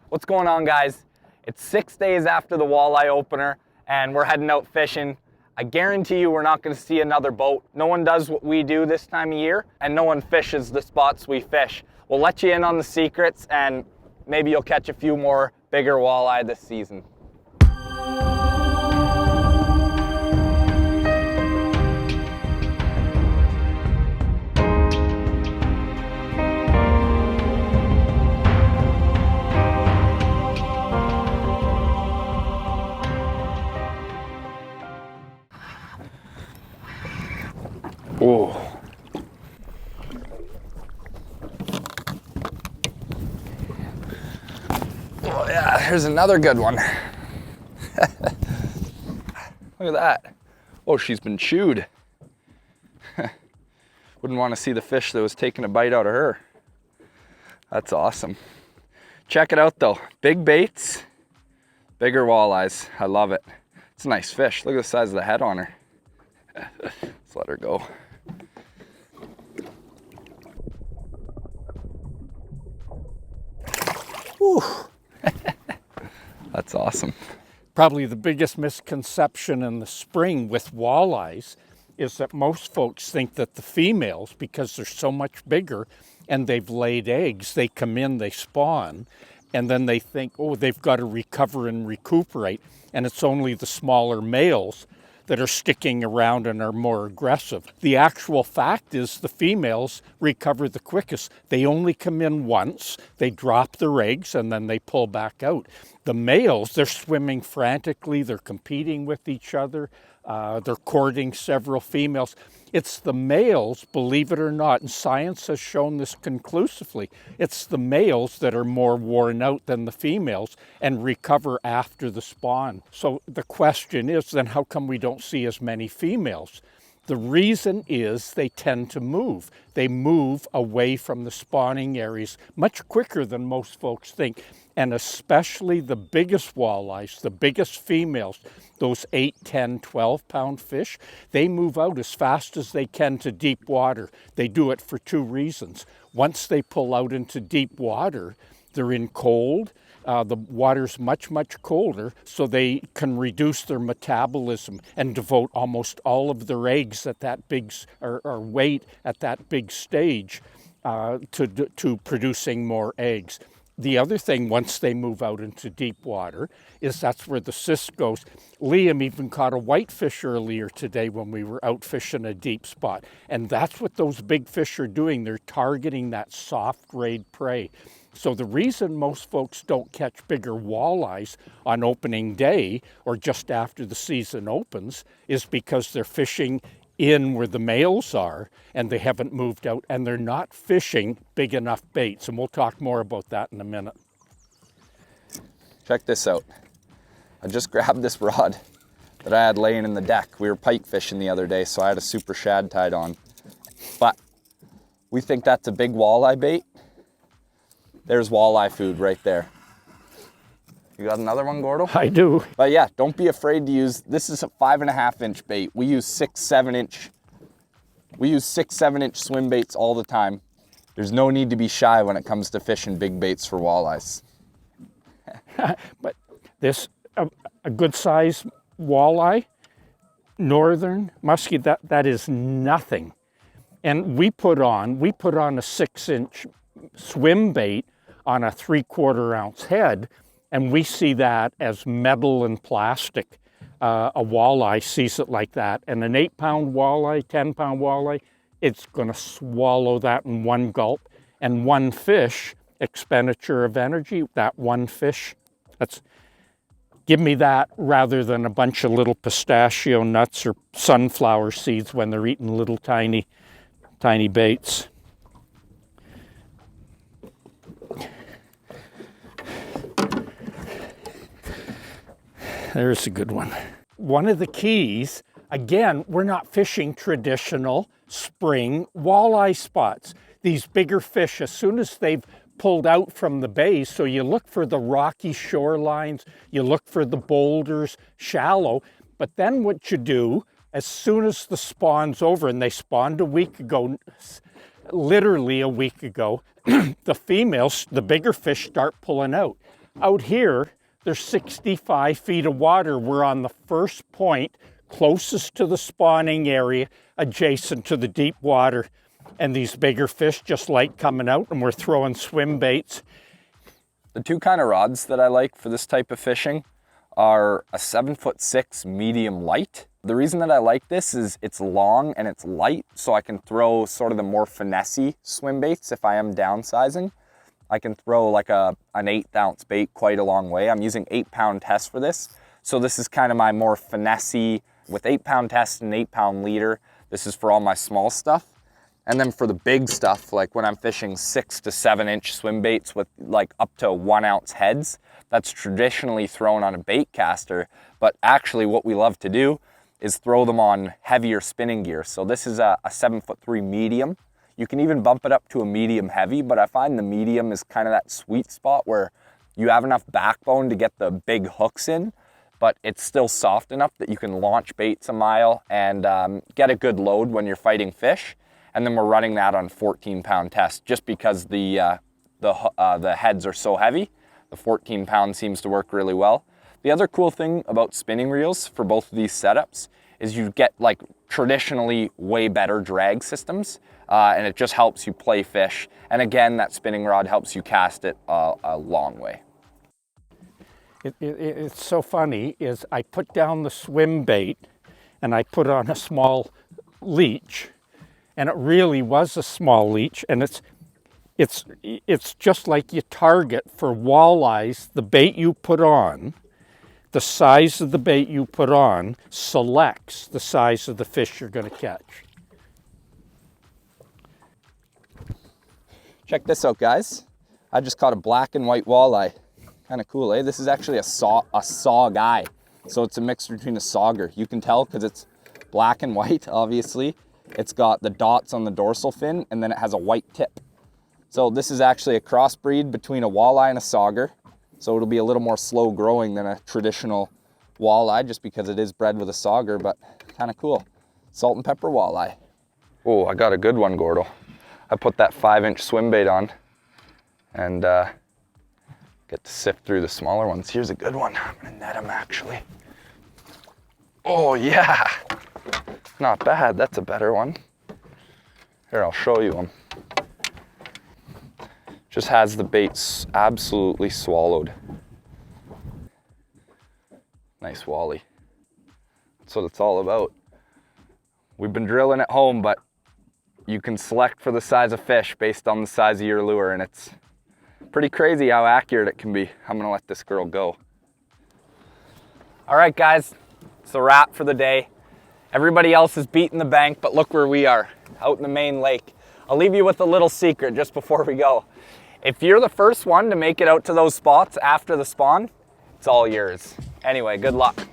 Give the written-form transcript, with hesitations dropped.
What's going on, guys? It's 6 days after the walleye opener and we're heading out fishing. I guarantee you we're not going to see another boat. No one does what we do this time of year and no one fishes the spots we fish. We'll let you in on the secrets and maybe you'll catch a few more bigger walleye this season. Oh. Oh yeah, here's another good one. Look at that. Oh, she's been chewed. Wouldn't want to see the fish that was taking a bite out of her. That's awesome. Check it out though. Big baits, bigger walleyes. I love it. It's a nice fish. Look at the size of the head on her. Let's let her go. Whew. That's awesome. Probably the biggest misconception in the spring with walleyes is that most folks think that the females, because they're so much bigger and they've laid eggs, they come in, they spawn, and then they think, oh, they've got to recover and recuperate, and it's only the smaller males that are sticking around and are more aggressive. The actual fact is the females recover the quickest. They only come in once, they drop their eggs, and then they pull back out. The males, they're swimming frantically, they're competing with each other, they're courting several females. It's the males, believe it or not, and science has shown this conclusively, it's the males that are more worn out than the females and recover after the spawn. So the question is, then how come we don't see as many females? The reason is they tend to move. They move away from the spawning areas much quicker than most folks think. And especially the biggest walleyes, the biggest females, those 8, 10, 12-pound fish, they move out as fast as they can to deep water. They do it for two reasons. Once they pull out into deep water, they're in cold. The water's much, much colder, so they can reduce their metabolism and devote almost all of their eggs at that big, or weight at that big stage to producing more eggs. The other thing, once they move out into deep water, is that's where the cyst goes. Liam even caught a whitefish earlier today when we were out fishing a deep spot. And that's what those big fish are doing. They're targeting that soft grade prey. So the reason most folks don't catch bigger walleyes on opening day or just after the season opens is because they're fishing in where the males are and they haven't moved out and they're not fishing big enough baits. And we'll talk more about that in a minute. Check this out. I just grabbed this rod that I had laying in the deck. We were pike fishing the other day, so I had a super shad tied on. But we think that's a big walleye bait. There's walleye food right there. You got another one, Gordo? I do. But yeah, don't be afraid to use, this is a 5.5-inch bait. We use 6, 7-inch swim baits all the time. There's no need to be shy when it comes to fishing big baits for walleyes. But this, a good size walleye, northern, musky, that is nothing. And we put on a 6-inch swim bait on a 3/4 ounce head, and we see that as metal and plastic. A walleye sees it like that, and an 8-pound walleye, 10-pound walleye, it's going to swallow that in one gulp. And one fish, expenditure of energy, that one fish, give me that rather than a bunch of little pistachio nuts or sunflower seeds when they're eating little tiny baits. There's a good one. One of the keys, again, we're not fishing traditional spring walleye spots. These bigger fish, as soon as they've pulled out from the bay, so you look for the rocky shorelines, you look for the boulders, shallow, but then what you do, as soon as the spawn's over, and they spawned a week ago, literally a week ago, the females, the bigger fish start pulling out. Out here, there's 65 feet of water. We're on the first point, closest to the spawning area, adjacent to the deep water. And these bigger fish just like coming out, and we're throwing swim baits. The two kind of rods that I like for this type of fishing are a 7'6" medium light. The reason that I like this is it's long and it's light, so I can throw sort of the more finessey swim baits if I am downsizing. I can throw like an 1/8 ounce bait quite a long way. I'm using 8-pound test for this. So this is kind of my more finessey with 8-pound test and 8-pound leader. This is for all my small stuff. And then for the big stuff, like when I'm fishing 6 to 7 inch swim baits with like up to 1 ounce heads, that's traditionally thrown on a bait caster. But actually what we love to do is throw them on heavier spinning gear. So this is a 7'3" medium. You can even bump it up to a medium heavy, but I find the medium is kind of that sweet spot where you have enough backbone to get the big hooks in, but it's still soft enough that you can launch baits a mile and get a good load when you're fighting fish. And then we're running that on 14-pound test just because the heads are so heavy. The 14-pound seems to work really well. The other cool thing about spinning reels for both of these setups is you get like traditionally way better drag systems, and it just helps you play fish. And again, that spinning rod helps you cast it a long way. It's so funny is I put down the swim bait and I put on a small leech, and it really was a small leech, and it's just like you target for walleyes. The bait you put on, the size of the bait you put on selects the size of the fish you're going to catch. Check this out, guys. I just caught a black and white walleye. Kind of cool, eh? This is actually a saw guy. So it's a mix between a sauger. You can tell because it's black and white, obviously. It's got the dots on the dorsal fin, and then it has a white tip. So this is actually a crossbreed between a walleye and a sauger. So it'll be a little more slow growing than a traditional walleye just because it is bred with a sauger, but kind of cool. Salt and pepper walleye. Oh, I got a good one, Gordo. I put that 5-inch swim bait on and get to sift through the smaller ones. Here's a good one. I'm gonna net him actually. Oh yeah, not bad. That's a better one. Here, I'll show you him. Just has the baits absolutely swallowed. Nice wally. That's what it's all about. We've been drilling at home, but you can select for the size of fish based on the size of your lure, and it's pretty crazy how accurate it can be. I'm gonna let this girl go. All right, guys, it's a wrap for the day. Everybody else is beating the bank, but look where we are, out in the main lake. I'll leave you with a little secret just before we go. If you're the first one to make it out to those spots after the spawn, it's all yours. Anyway, good luck.